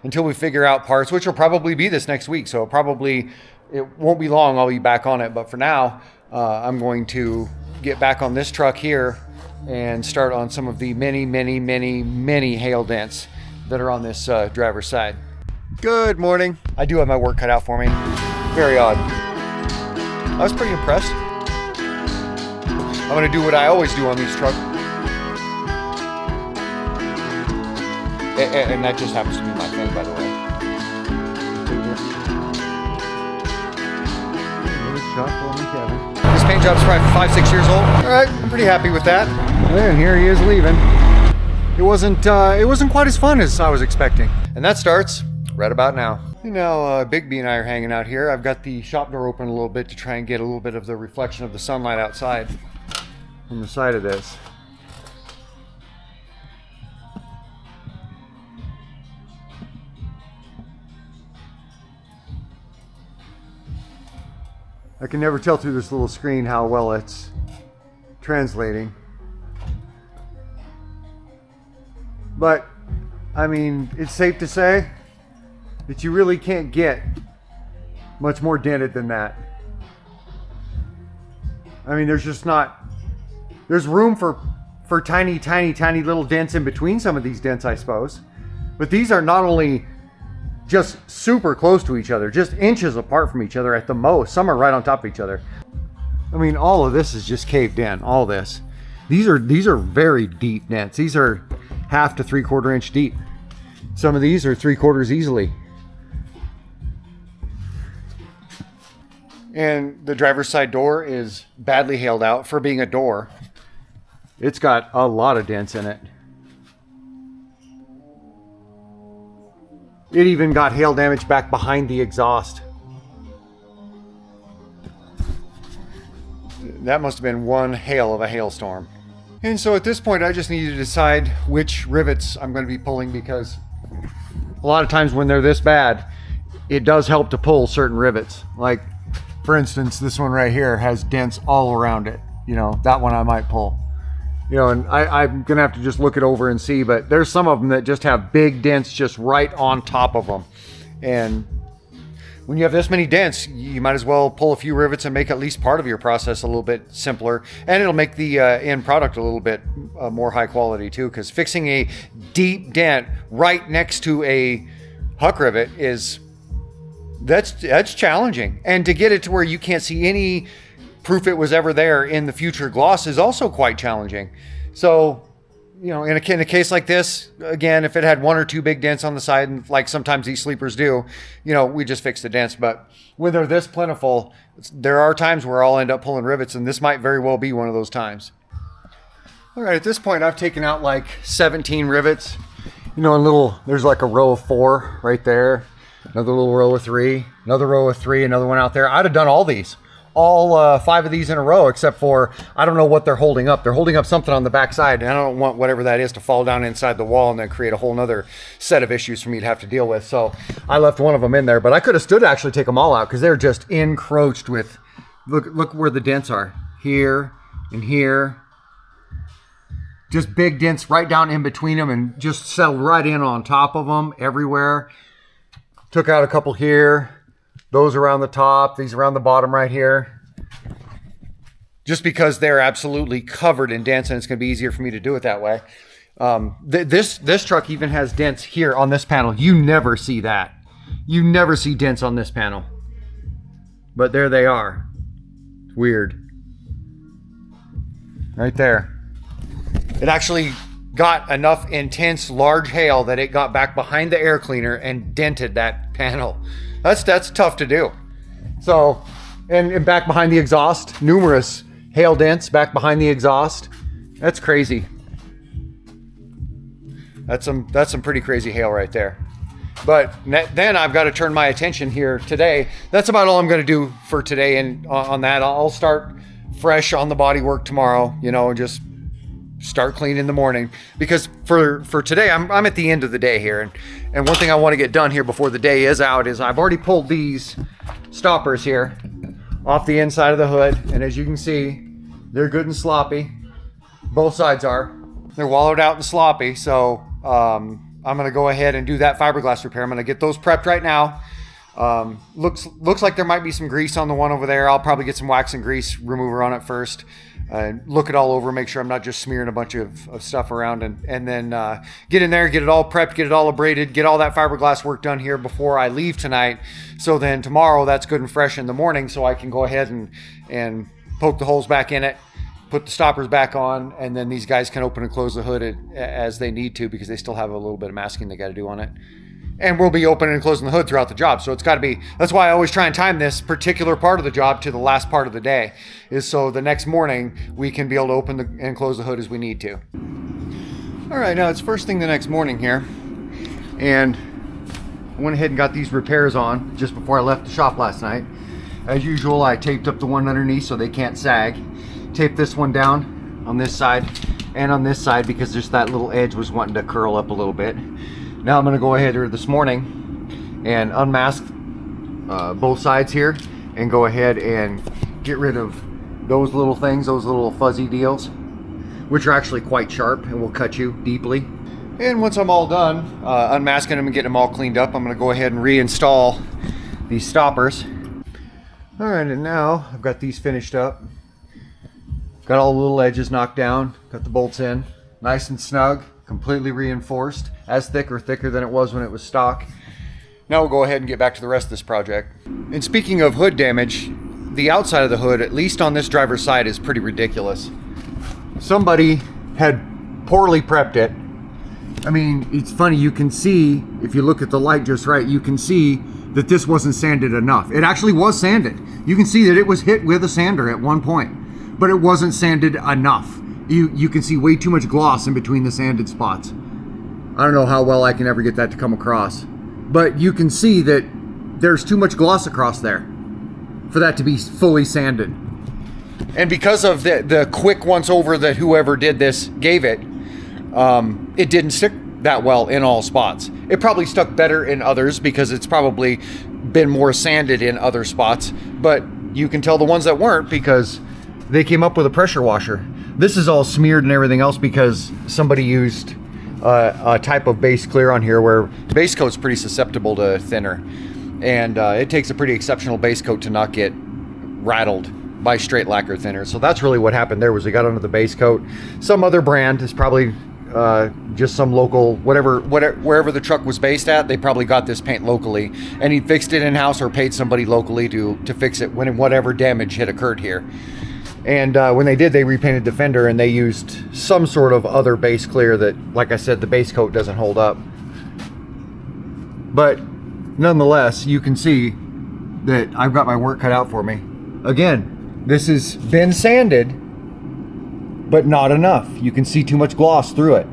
until we figure out parts, which will probably be this next week. So it won't be long. I'll be back on it. But for now, I'm going to get back on this truck here and start on some of the many hail dents that are on this driver's side. Good morning. I do have my work cut out for me. Very odd. I was pretty impressed. I'm gonna do what I always do on these trucks. And that just happens to be my thing, by the way. This paint job's probably 5-6 years old. All right, I'm pretty happy with that. And here he is leaving. It wasn't quite as fun as I was expecting. And that starts right about now. You know, Big B and I are hanging out here. I've got the shop door open a little bit to try and get a little bit of the reflection of the sunlight outside from the side of this. I can never tell through this little screen how well it's translating. But, I mean, it's safe to say that you really can't get much more dented than that. I mean, there's just not, there's room for tiny little dents in between some of these dents, I suppose. But these are not only just super close to each other, just inches apart from each other at the most. Some are right on top of each other. I mean, all of this is just caved in, all this. These are very deep dents. These are 1/2 to 3/4 inch deep. Some of these are 3/4 easily. And the driver's side door is badly hailed out for being a door. It's got a lot of dents in it. It even got hail damage back behind the exhaust. That must have been one hail of a hailstorm. And so at this point, I just need to decide which rivets I'm going to be pulling, because a lot of times when they're this bad, it does help to pull certain rivets. Like, for instance, this one right here has dents all around it. You know, that one I might pull. You know, and I'm going to have to just look it over and see, but there's some of them that just have big dents just right on top of them. And when you have this many dents, you might as well pull a few rivets and make at least part of your process a little bit simpler. And it'll make the end product a little bit more high quality too, because fixing a deep dent right next to a huck rivet that's challenging. And to get it to where you can't see any proof it was ever there in the future gloss is also quite challenging. So, you know, in a case like this, again, if it had 1 or 2 big dents on the side, and like sometimes these sleepers do, you know, we just fix the dents. But when they're this plentiful, there are times where I'll end up pulling rivets, and this might very well be one of those times. All right, at this point, I've taken out like 17 rivets. You know, there's like a row of 4 right there, another little row of 3, another row of 3, another one out there. I'd have done all these. All 5 of these in a row, except for, I don't know what they're holding up. They're holding up something on the back side, and I don't want whatever that is to fall down inside the wall and then create a whole nother set of issues for me to have to deal with. So I left one of them in there, but I could have stood to actually take them all out because they're just encroached with, look where the dents are. Here and here. Just big dents right down in between them and just settled right in on top of them everywhere. Took out a couple here. Those around the top, these around the bottom right here. Just because they're absolutely covered in dents, and it's going to be easier for me to do it that way. This truck even has dents here on this panel. You never see that. You never see dents on this panel. But there they are. Weird. Right there. It actually got enough intense large hail that it got back behind the air cleaner and dented that panel. That's tough to do. So, and back behind the exhaust, numerous hail dents back behind the exhaust. That's crazy. That's some pretty crazy hail right there. But then I've got to turn my attention here today. That's about all I'm going to do for today. And on that, I'll start fresh on the body work tomorrow, you know, and just start clean in the morning, because for today I'm at the end of the day here, and one thing I want to get done here before the day is out is I've already pulled these stoppers here off the inside of the hood, and as you can see, they're good and sloppy. Both sides are. They're wallowed out and sloppy, so I'm going to go ahead and do that fiberglass repair. I'm going to get those prepped right now. Looks like there might be some grease on the one over there. I'll probably get some wax and grease remover on it first. Look it all over, make sure I'm not just smearing a bunch of stuff around, and then get in there, get it all prepped, get it all abraded, get all that fiberglass work done here before I leave tonight. So then tomorrow that's good and fresh in the morning, so I can go ahead and poke the holes back in it, put the stoppers back on, and then these guys can open and close the hood as they need to, because they still have a little bit of masking they got to do on it. And we'll be opening and closing the hood throughout the job. So it's got to be, that's why I always try and time this particular part of the job to the last part of the day, is so the next morning we can be able to open and close the hood as we need to. All right, now it's first thing the next morning here. And I went ahead and got these repairs on just before I left the shop last night. As usual, I taped up the one underneath so they can't sag. Taped this one down on this side and on this side because just that little edge was wanting to curl up a little bit. Now I'm going to go ahead here this morning and unmask both sides here and go ahead and get rid of those little things, those little fuzzy deals, which are actually quite sharp and will cut you deeply. And once I'm all done unmasking them and getting them all cleaned up, I'm going to go ahead and reinstall these stoppers. All right, and now I've got these finished up. Got all the little edges knocked down, got the bolts in, nice and snug, completely reinforced, as thick or thicker than it was when it was stock. Now we'll go ahead and get back to the rest of this project. And speaking of hood damage, the outside of the hood, at least on this driver's side, is pretty ridiculous. Somebody had poorly prepped it. I mean, it's funny, you can see, if you look at the light just right, you can see that this wasn't sanded enough. It actually was sanded. You can see that it was hit with a sander at one point, but it wasn't sanded enough. You can see way too much gloss in between the sanded spots. I don't know how well I can ever get that to come across, but you can see that there's too much gloss across there for that to be fully sanded. And because of the quick once over that whoever did this gave it, it didn't stick that well in all spots. It probably stuck better in others because it's probably been more sanded in other spots, but you can tell the ones that weren't because they came up with a pressure washer. This is all smeared and everything else because somebody used a type of base clear on here where base coat's pretty susceptible to thinner, and it takes a pretty exceptional base coat to not get rattled by straight lacquer thinner. So that's really what happened there, was they got under the base coat. Some other brand is probably just some local, wherever the truck was based at, they probably got this paint locally, and he fixed it in-house or paid somebody locally to fix it when whatever damage had occurred here. And when they did, they repainted the fender and they used some sort of other base clear that, like I said, the base coat doesn't hold up. But nonetheless, you can see that I've got my work cut out for me. Again, this has been sanded, but not enough. You can see too much gloss through it.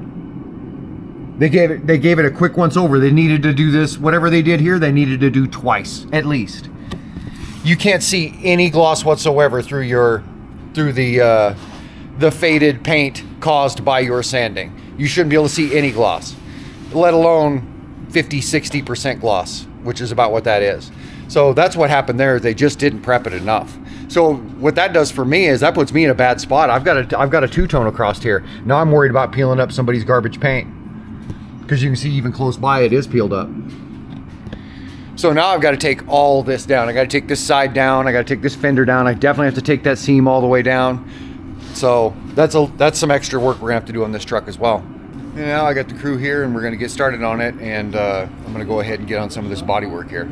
They gave it a quick once over. They needed to do this, whatever they did here, they needed to do twice, at least. You can't see any gloss whatsoever through the faded paint caused by your sanding. You shouldn't be able to see any gloss, let alone 50-60% gloss, which is about what that is. So that's what happened there. They just didn't prep it enough. So what that does for me is that puts me in a bad spot. I've got a two-tone across here. Now I'm worried about peeling up somebody's garbage paint, because you can see even close by it is peeled up. So now I've got to take all this down. I got to take this side down. I got to take this fender down. I definitely have to take that seam all the way down. So that's some extra work we're gonna have to do on this truck as well. And now I got the crew here and we're gonna get started on it, and I'm gonna go ahead and get on some of this body work here.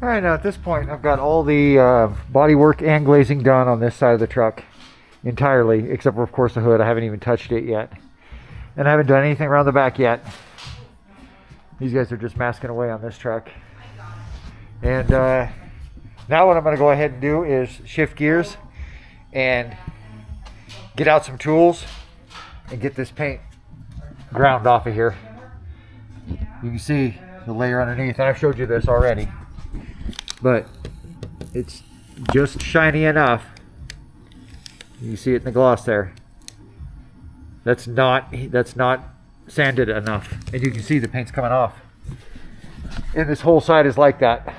All right, now at this point, I've got all the body work and glazing done on this side of the truck entirely, except for, of course, the hood. I haven't even touched it yet. And I haven't done anything around the back yet. These guys are just masking away on this truck. And now what I'm going to go ahead and do is shift gears and get out some tools and get this paint ground off of here. You can see the layer underneath, and I've showed you this already. But it's just shiny enough. You see it in the gloss there. That's not sanded enough, and you can see the paint's coming off. And this whole side is like that.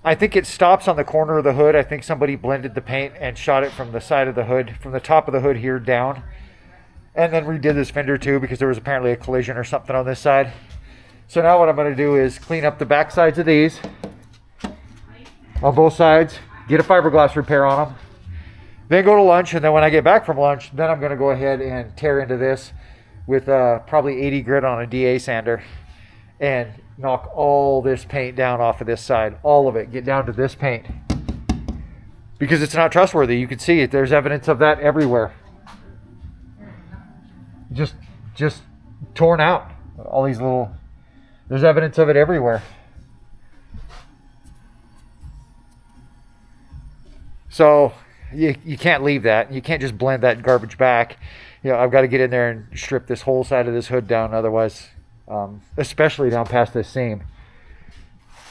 I think it stops on the corner of the hood. I think somebody blended the paint and shot it from the side of the hood, from the top of the hood here down, and then redid this fender too because there was apparently a collision or something on this side. So now what I'm going to do is clean up the back sides of these on both sides, get a fiberglass repair on them, then go to lunch, and then when I get back from lunch, then I'm going to go ahead and tear into this with probably 80 grit on a DA sander and knock all this paint down off of this side, all of it, get down to this paint, because it's not trustworthy. You can see it, there's evidence of that everywhere. Just torn out, all these little, there's evidence of it everywhere. So you can't leave that. You can't just blend that garbage back. You know, I've got to get in there and strip this whole side of this hood down. Otherwise, especially down past this seam.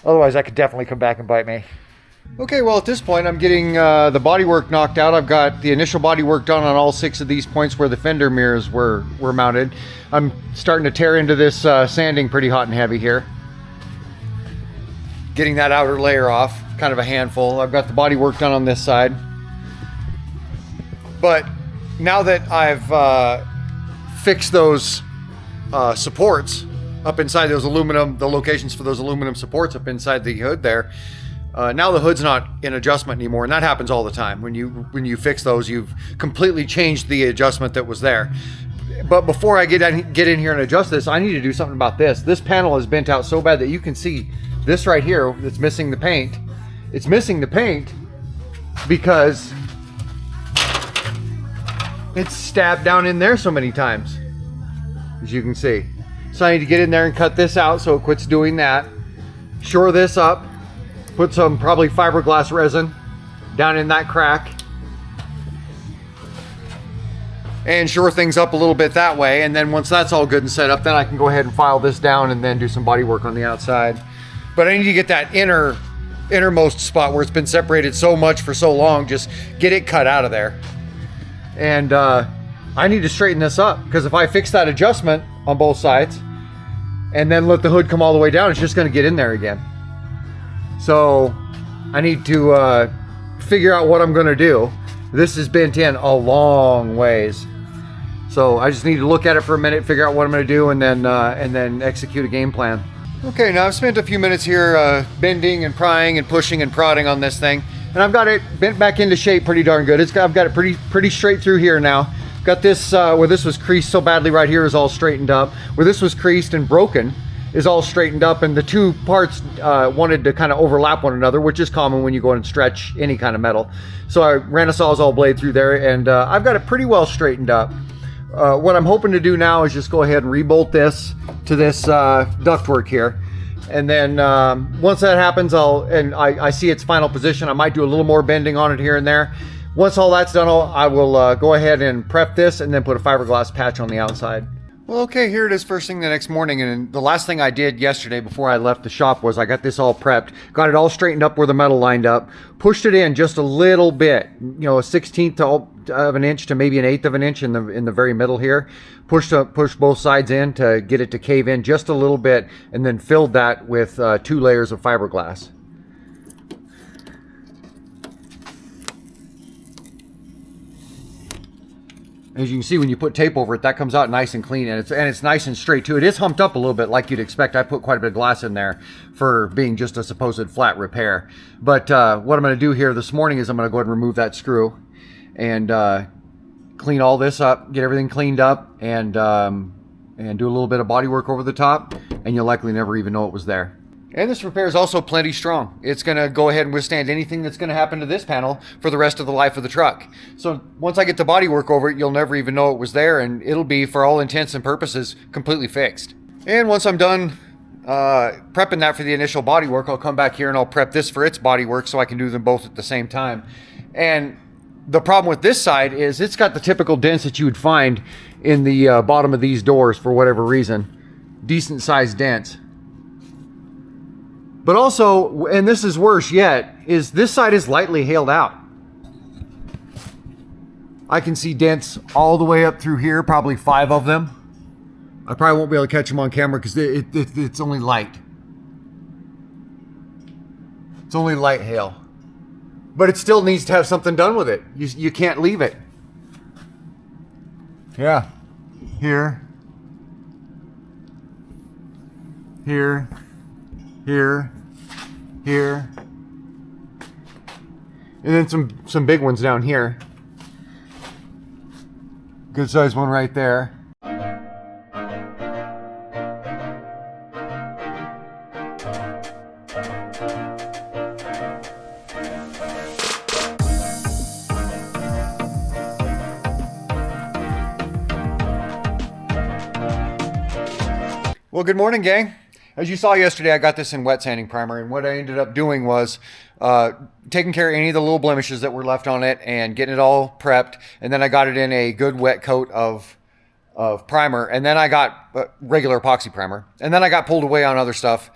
Otherwise, that could definitely come back and bite me. Okay, well, at this point, I'm getting the bodywork knocked out. I've got the initial bodywork done on all 6 of these points where the fender mirrors were mounted. I'm starting to tear into this sanding pretty hot and heavy here. Getting that outer layer off, kind of a handful. I've got the bodywork done on this side. But now that I've fixed those supports up inside those aluminum, the locations for those aluminum supports up inside the hood there, now the hood's not in adjustment anymore, and that happens all the time. When you fix those, you've completely changed the adjustment that was there. But before I get in here and adjust this, I need to do something about this. This panel is bent out so bad that you can see this right here that's missing the paint. It's missing the paint because it's stabbed down in there so many times, as you can see. So I need to get in there and cut this out so it quits doing that. Shore this up. Put some probably fiberglass resin down in that crack. And shore things up a little bit that way. And then once that's all good and set up, then I can go ahead and file this down and then do some body work on the outside. But I need to get that innermost spot where it's been separated so much for so long, just get it cut out of there. And I need to straighten this up, because if I fix that adjustment on both sides and then let the hood come all the way down, it's just going to get in there again. So I need to figure out what I'm going to do. This is bent in a long ways. So I just need to look at it for a minute, figure out what I'm going to do, and then execute a game plan. Okay, now I've spent a few minutes here bending and prying and pushing and prodding on this thing, and I've got it bent back into shape pretty darn good. I've got it pretty straight through here now. Got this where this was creased so badly right here is all straightened up. Where this was creased and broken is all straightened up, and the two parts wanted to kind of overlap one another, which is common when you go and stretch any kind of metal. So I ran a Sawzall blade through there, and I've got it pretty well straightened up. What I'm hoping to do now is just go ahead and rebolt this to this ductwork here. And then once that happens, I see its final position, I might do a little more bending on it here and there. Once all that's done, I will go ahead and prep this and then put a fiberglass patch on the outside. Well, okay, here it is first thing the next morning, and the last thing I did yesterday before I left the shop was I got this all prepped, got it all straightened up where the metal lined up, pushed it in just a little bit, you know, a 1/16th of an inch to maybe an 1/8 of an inch in the very middle here. Pushed both sides in to get it to cave in just a little bit, and then filled that with 2 layers of fiberglass. As you can see, when you put tape over it, that comes out nice and clean, and it's nice and straight too. It is humped up a little bit like you'd expect. I put quite a bit of glass in there for being just a supposed flat repair. But what I'm going to do here this morning is I'm going to go ahead and remove that screw and clean all this up, get everything cleaned up, and do a little bit of body work over the top, and you'll likely never even know it was there. And this repair is also plenty strong. It's going to go ahead and withstand anything that's going to happen to this panel for the rest of the life of the truck. So once I get the body work over it, you'll never even know it was there, and it'll be, for all intents and purposes, completely fixed. And once I'm done prepping that for the initial body work, I'll come back here and I'll prep this for its body work so I can do them both at the same time. And the problem with this side is it's got the typical dents that you would find in the bottom of these doors for whatever reason. Decent sized dents. But also, and this is worse yet, is this side is lightly hailed out. I can see dents all the way up through here, probably 5 of them. I probably won't be able to catch them on camera because it's only light. It's only light hail. But it still needs to have something done with it. You can't leave it. Yeah. Here. Here. Here. Here. And then some big ones down here. Good sized one right there. Well, good morning, gang. As you saw yesterday, I got this in wet sanding primer, and what I ended up doing was taking care of any of the little blemishes that were left on it and getting it all prepped, and then I got it in a good wet coat of primer, and then I got regular epoxy primer, and then I got pulled away on other stuff.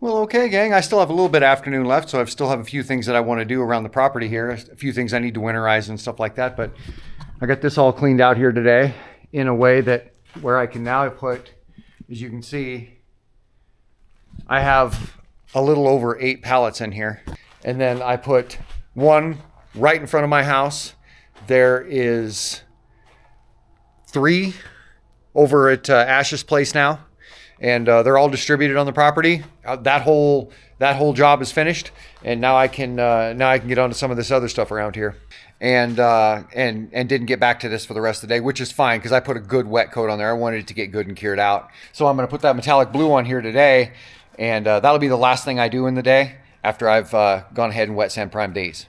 Well, okay, gang, I still have a little bit of afternoon left, so I still have a few things that I want to do around the property here, a few things I need to winterize and stuff like that, but I got this all cleaned out here today in a way that where I can now put, as you can see, I have a little over 8 pallets in here, and then I put one right in front of my house. There is 3 over at Ash's place now. And they're all distributed on the property. That whole job is finished, and now I can get on to some of this other stuff around here, and didn't get back to this for the rest of the day, which is fine because I put a good wet coat on there. I wanted it to get good and cured out, so I'm going to put that metallic blue on here today, and that'll be the last thing I do in the day after I've gone ahead and wet sand primed these.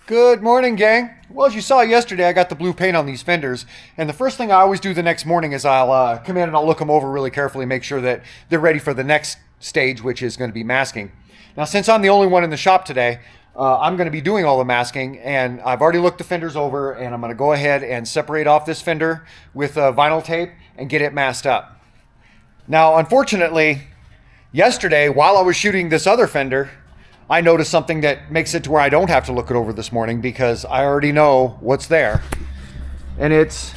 Good morning, gang. Well, as you saw yesterday, I got the blue paint on these fenders, and the first thing I always do the next morning is I'll come in and I'll look them over really carefully, make sure that they're ready for the next stage, which is going to be masking. Now, since I'm the only one in the shop today, I'm going to be doing all the masking, and I've already looked the fenders over, and I'm going to go ahead and separate off this fender with vinyl tape and get it masked up. Now, unfortunately, yesterday, while I was shooting this other fender, I noticed something that makes it to where I don't have to look it over this morning because I already know what's there. And it's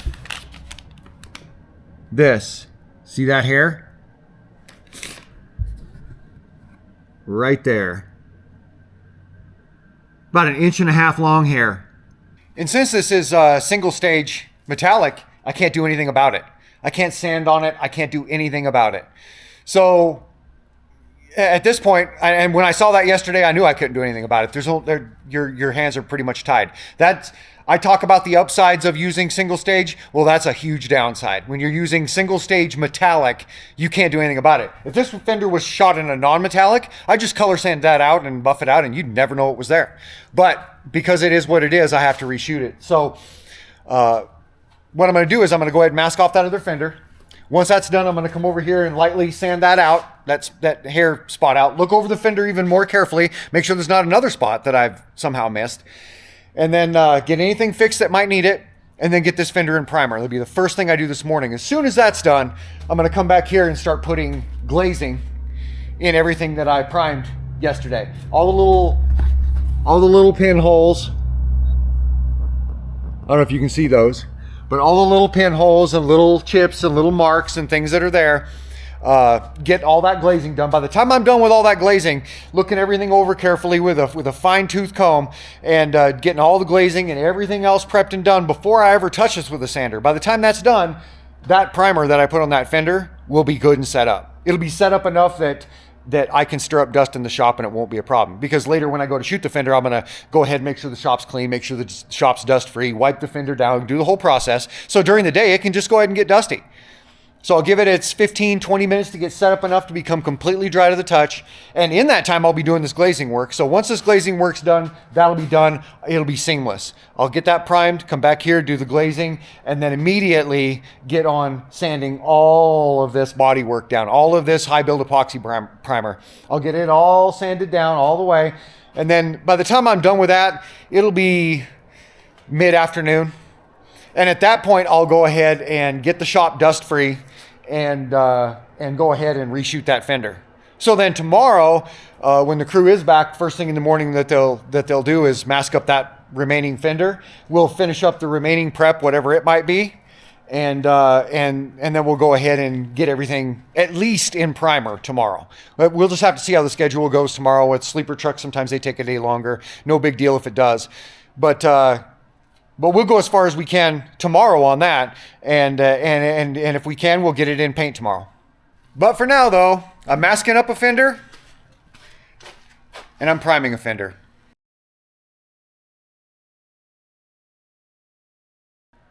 this. See that hair? Right there. About 1.5 inches long hair. And since this is single stage metallic, I can't do anything about it. I can't sand on it. I can't do anything about it. So at this point, and when I saw that yesterday, I knew I couldn't do anything about it. Your hands are pretty much tied. I talk about the upsides of using single stage. Well, that's a huge downside. When you're using single stage metallic, you can't do anything about it. If this fender was shot in a non-metallic, I'd just color sand that out and buff it out, and you'd never know it was there. But because it is what it is, I have to reshoot it. So what I'm going to do is I'm going to go ahead and mask off that other fender. Once that's done, I'm going to come over here and lightly sand that out, that hair spot out. Look over the fender even more carefully. Make sure there's not another spot that I've somehow missed. And then get anything fixed that might need it, and then get this fender in primer. That'll be the first thing I do this morning. As soon as that's done, I'm going to come back here and start putting glazing in everything that I primed yesterday. All the little pinholes. I don't know if you can see those. But all the little pinholes and little chips and little marks and things that are there, get all that glazing done. By the time I'm done with all that glazing, looking everything over carefully with a fine tooth comb and getting all the glazing and everything else prepped and done before I ever touch this with a sander. By the time that's done, that primer that I put on that fender will be good and set up. It'll be set up enough that I can stir up dust in the shop and it won't be a problem. Because later when I go to shoot the fender, I'm going to go ahead and make sure the shop's clean, make sure the shop's dust free, wipe the fender down, do the whole process. So during the day, it can just go ahead and get dusty. So I'll give it its 15, 20 minutes to get set up enough to become completely dry to the touch. And in that time, I'll be doing this glazing work. So once this glazing work's done, that'll be done. It'll be seamless. I'll get that primed, come back here, do the glazing, and then immediately get on sanding all of this body work down, all of this high build epoxy primer. I'll get it all sanded down all the way. And then by the time I'm done with that, it'll be mid-afternoon. And at that point, I'll go ahead and get the shop dust free and go ahead and reshoot that fender. So then tomorrow, when the crew is back, first thing in the morning that they'll do is mask up that remaining fender. We'll finish up the remaining prep, whatever it might be, and then we'll go ahead and get everything at least in primer tomorrow. But we'll just have to see how the schedule goes tomorrow. With sleeper trucks, sometimes they take a day longer. No big deal if it does, but we'll go as far as we can tomorrow on that, and if we can, we'll get it in paint tomorrow. But for now, though, I'm masking up a fender, and I'm priming a fender.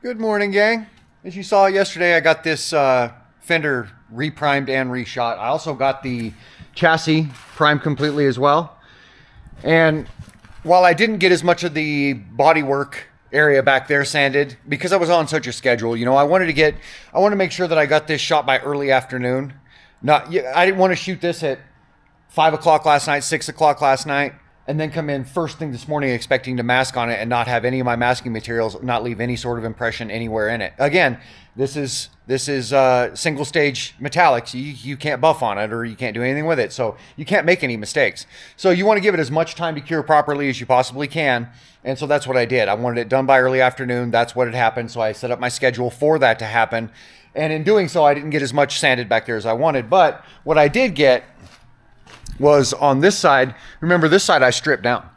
Good morning, gang. As you saw yesterday, I got this fender reprimed and reshot. I also got the chassis primed completely as well. And while I didn't get as much of the bodywork area back there sanded because I was on such a schedule, I wanted to make sure that I got this shot by early afternoon. I didn't want to shoot this at 5 o'clock last night, 6 o'clock last night, and then come in first thing this morning expecting to mask on it and not have any of my masking materials, not leave any sort of impression anywhere in it. Again, this is single stage metallics. You can't buff on it or you can't do anything with it. So you can't make any mistakes. So you want to give it as much time to cure properly as you possibly can. And so that's what I did. I wanted it done by early afternoon. That's what had happened. So I set up my schedule for that to happen. And in doing so, I didn't get as much sanded back there as I wanted. But what I did get was on this side. Remember, this side I stripped down.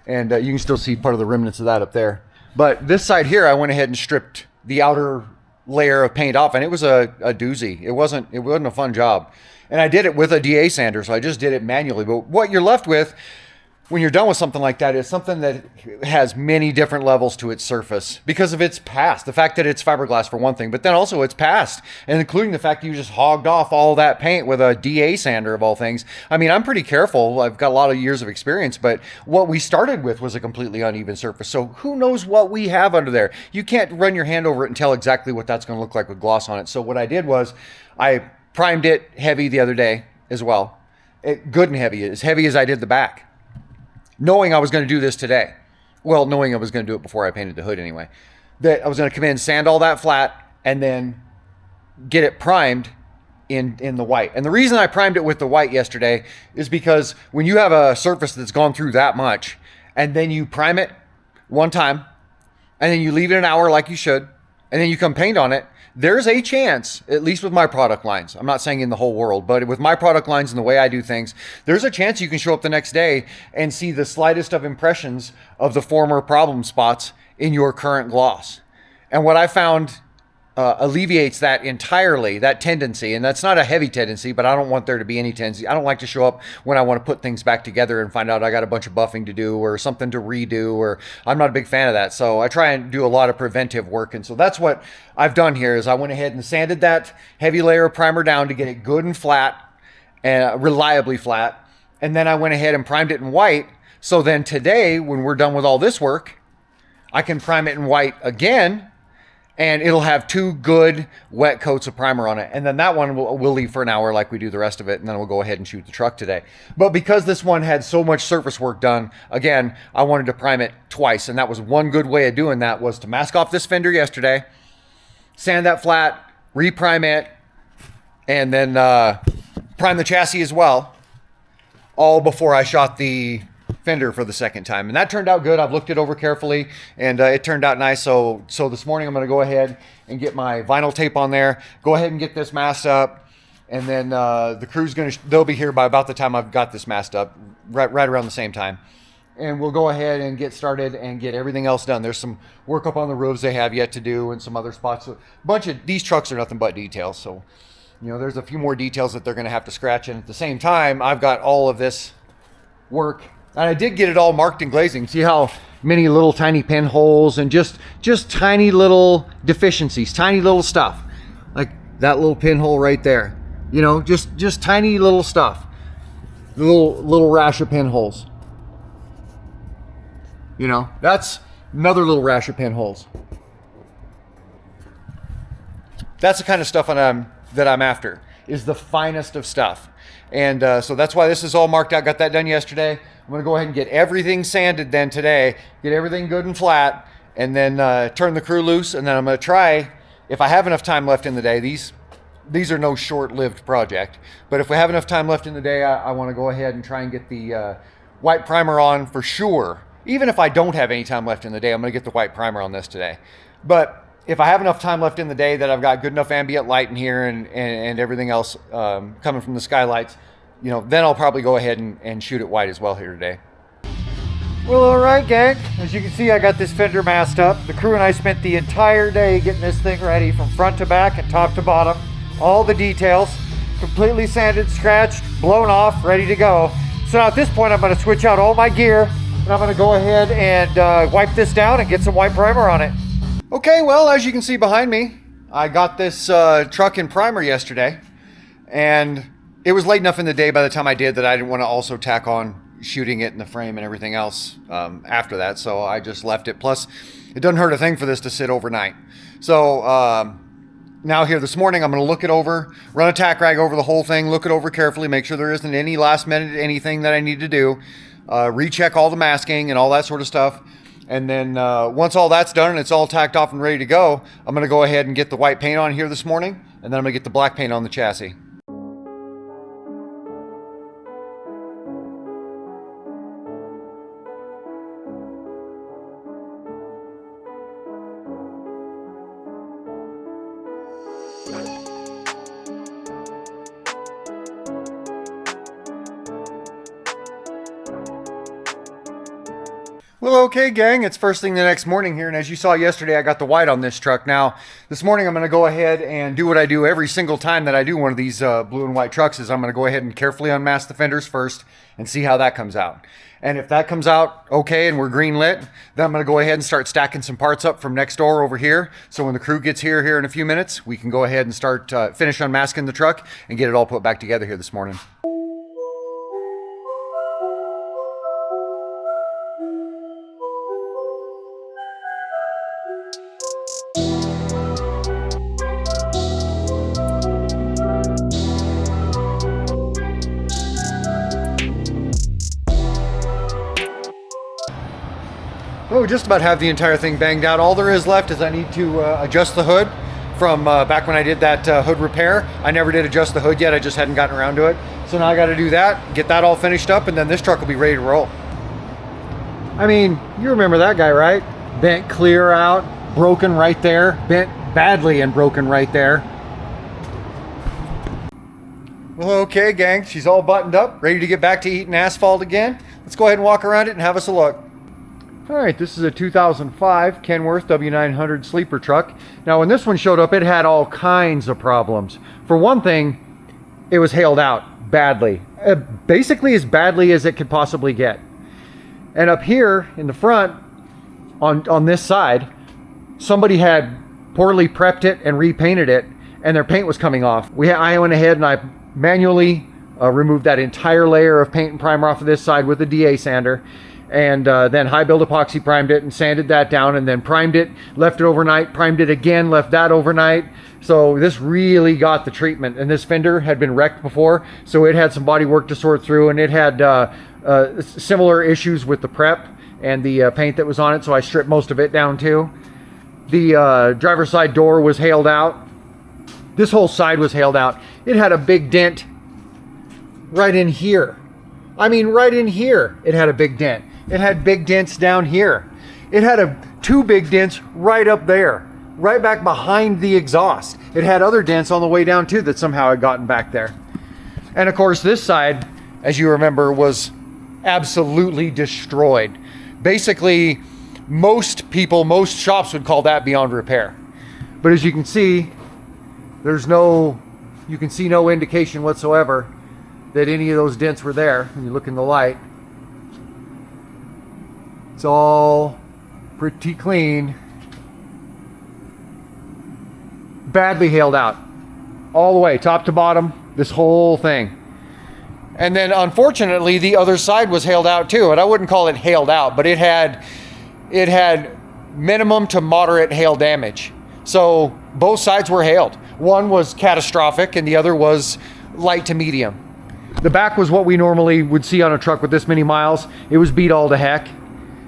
And you can still see part of the remnants of that up there. But this side here, I went ahead and stripped the outer layer of paint off. And it was a doozy. It wasn't a fun job. And I did it with a DA sander, so I just did it manually. But what you're left with when you're done with something like that, it's something that has many different levels to its surface because of its past. The fact that it's fiberglass for one thing, but then also its past, and including the fact that you just hogged off all that paint with a DA sander of all things. I mean, I'm pretty careful. I've got a lot of years of experience, but what we started with was a completely uneven surface. So who knows what we have under there? You can't run your hand over it and tell exactly what that's going to look like with gloss on it. So what I did was I primed it heavy the other day as well. Good and heavy, as heavy as I did the back. Knowing I was going to do this today. Well, knowing I was going to do it before I painted the hood anyway. That I was going to come in, sand all that flat, and then get it primed in the white. And the reason I primed it with the white yesterday is because when you have a surface that's gone through that much, and then you prime it one time, and then you leave it an hour like you should, and then you come paint on it, there's a chance, at least with my product lines, I'm not saying in the whole world, but with my product lines and the way I do things, there's a chance you can show up the next day and see the slightest of impressions of the former problem spots in your current gloss. And what I found alleviates that entirely, that tendency. And that's not a heavy tendency, but I don't want there to be any tendency. I don't like to show up when I want to put things back together and find out I got a bunch of buffing to do or something to redo, or I'm not a big fan of that. So I try and do a lot of preventive work. And so that's what I've done here is I went ahead and sanded that heavy layer of primer down to get it good and flat, and reliably flat. And then I went ahead and primed it in white. So then today, when we're done with all this work, I can prime it in white again, and it'll have 2 good wet coats of primer on it. And then that one we'll leave for an hour like we do the rest of it, and then we'll go ahead and shoot the truck today. But because this one had so much surface work done, again, I wanted to prime it twice. And that was one good way of doing that, was to mask off this fender yesterday, sand that flat, reprime it, and then prime the chassis as well, all before I shot the fender for the second time. And that turned out good. I've looked it over carefully, and it turned out nice. So this morning I'm going to go ahead and get my vinyl tape on there, go ahead and get this masked up, and then the crew's they'll be here by about the time I've got this masked up, right around the same time. And we'll go ahead and get started and get everything else done. There's some work up on the roofs they have yet to do, and some other spots. So a bunch of these trucks are nothing but details. So, there's a few more details that they're going to have to scratch. And at the same time, I've got all of this work. And I did get it all marked and glazing. See how many little tiny pinholes and just tiny little deficiencies, tiny little stuff. Like that little pinhole right there. Just tiny little stuff. Little rash of pinholes. That's another little rash of pinholes. That's the kind of stuff that I'm after, is the finest of stuff. And so that's why this is all marked out. Got that done yesterday. I'm going to go ahead and get everything sanded then today, get everything good and flat, and then turn the crew loose. And then I'm going to try, if I have enough time left in the day, these are no short-lived project, but if we have enough time left in the day, I want to go ahead and try and get the white primer on for sure. Even if I don't have any time left in the day, I'm going to get the white primer on this today. But if I have enough time left in the day that I've got good enough ambient light in here and everything else coming from the skylights, then I'll probably go ahead and shoot it white as well here today. Well, all right, gang. As you can see, I got this fender masked up. The crew and I spent the entire day getting this thing ready from front to back and top to bottom. All the details, completely sanded, scratched, blown off, ready to go. So now at this point, I'm going to switch out all my gear, and I'm going to go ahead and wipe this down and get some white primer on it. Okay, well, as you can see behind me, I got this truck in primer yesterday, and it was late enough in the day by the time I did that I didn't want to also tack on shooting it in the frame and everything else after that, so I just left it. Plus, it doesn't hurt a thing for this to sit overnight. So now here this morning, I'm going to look it over, run a tack rag over the whole thing, look it over carefully, make sure there isn't any last minute anything that I need to do, recheck all the masking and all that sort of stuff. And then once all that's done and it's all tacked off and ready to go, I'm going to go ahead and get the white paint on here this morning, and then I'm going to get the black paint on the chassis. Well, okay, gang, it's first thing the next morning here, and as you saw yesterday, I got the white on this truck. Now, this morning I'm going to go ahead and do what I do every single time that I do one of these blue and white trucks, is I'm going to go ahead and carefully unmask the fenders first and see how that comes out. And if that comes out okay and we're green lit, then I'm going to go ahead and start stacking some parts up from next door over here. So when the crew gets here in a few minutes, we can go ahead and start finish unmasking the truck and get it all put back together here this morning. Oh, just about have the entire thing banged out. All there is left is I need to adjust the hood from back when I did that hood repair. I never did adjust the hood yet. I just hadn't gotten around to it. So now I got to do that, get that all finished up, and then this truck will be ready to roll. I mean, you remember that guy, right? Bent clear out, broken right there, bent badly and broken right there. Well, okay, gang, she's all buttoned up, ready to get back to eating asphalt again. Let's go ahead and walk around it and have us a look. All right, this is a 2005 Kenworth W900 sleeper truck. Now, when this one showed up, it had all kinds of problems. For one thing, it was hailed out badly, basically as badly as it could possibly get. And up here in the front, on this side, somebody had poorly prepped it and repainted it, and their paint was coming off. I went ahead and I manually removed that entire layer of paint and primer off of this side with a DA sander. And then high build epoxy primed it and sanded that down, and then primed it, left it overnight, primed it again, left that overnight. So this really got the treatment, and this fender had been wrecked before, so it had some body work to sort through, and it had similar issues with the prep and the paint that was on it, so I stripped most of it down too. The driver's side door was hailed out. This whole side was hailed out. It had a big dent right in here. I mean, right in here, it had a big dent. It had big dents down here. It had two big dents right up there, right back behind the exhaust. It had other dents on the way down too that somehow had gotten back there. And of course, this side, as you remember, was absolutely destroyed. Basically, most shops would call that beyond repair. But as you can see, you can see no indication whatsoever that any of those dents were there when you look in the light. It's all pretty clean. Badly hailed out. All the way, top to bottom, this whole thing. And then unfortunately, the other side was hailed out too. And I wouldn't call it hailed out, but it had minimum to moderate hail damage. So both sides were hailed. One was catastrophic and the other was light to medium. The back was what we normally would see on a truck with this many miles. It was beat all to heck.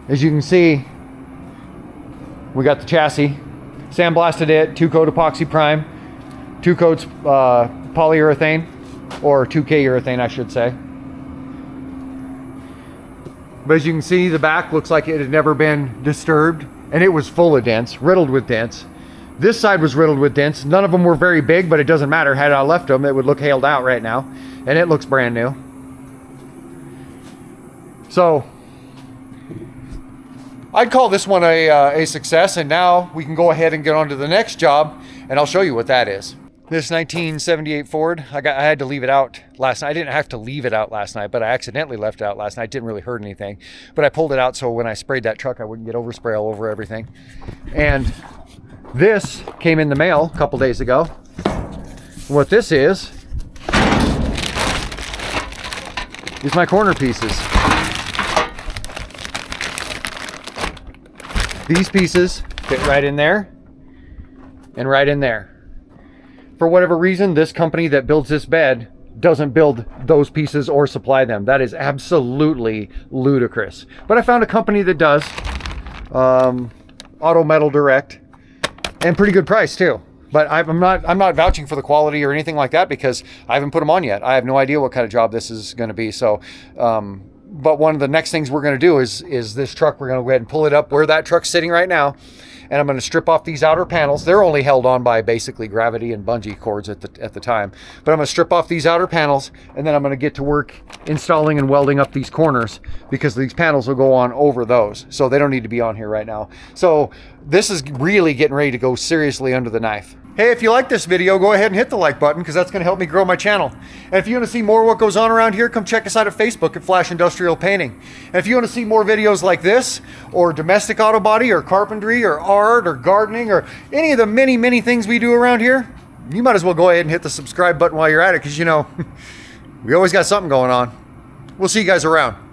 As you can see, we got the chassis. Sandblasted it, 2-coat epoxy prime, 2 coats polyurethane, or 2K urethane, I should say. But as you can see, the back looks like it had never been disturbed, and it was full of dents, riddled with dents. This side was riddled with dents. None of them were very big, but it doesn't matter. Had I left them, it would look hailed out right now, and it looks brand new. So I'd call this one a success, and now we can go ahead and get on to the next job, and I'll show you what that is. This 1978 Ford, I had to leave it out last night. I didn't have to leave it out last night, but I accidentally left it out last night. It didn't really hurt anything, but I pulled it out so when I sprayed that truck, I wouldn't get overspray all over everything. And this came in the mail a couple days ago. What this is my corner pieces. These pieces fit right in there and right in there. For whatever reason, this company that builds this bed doesn't build those pieces or supply them. That is absolutely ludicrous. But I found a company that does, Auto Metal Direct, and pretty good price too. But I'm not vouching for the quality or anything like that because I haven't put them on yet. I have no idea what kind of job this is going to be. So, but one of the next things we're going to do is this truck. We're going to go ahead and pull it up where that truck's sitting right now, and I'm going to strip off these outer panels. They're only held on by basically gravity and bungee cords at the time. But I'm going to strip off these outer panels, and then I'm going to get to work installing and welding up these corners, because these panels will go on over those. So they don't need to be on here right now. So this is really getting ready to go seriously under the knife. Hey, if you like this video, go ahead and hit the like button, because that's going to help me grow my channel. And if you want to see more of what goes on around here, come check us out at Facebook at Flash Industrial Painting. And if you want to see more videos like this, or domestic auto body, or carpentry, or art, or gardening, or any of the many, many things we do around here, you might as well go ahead and hit the subscribe button while you're at it, because, you know, we always got something going on. We'll see you guys around.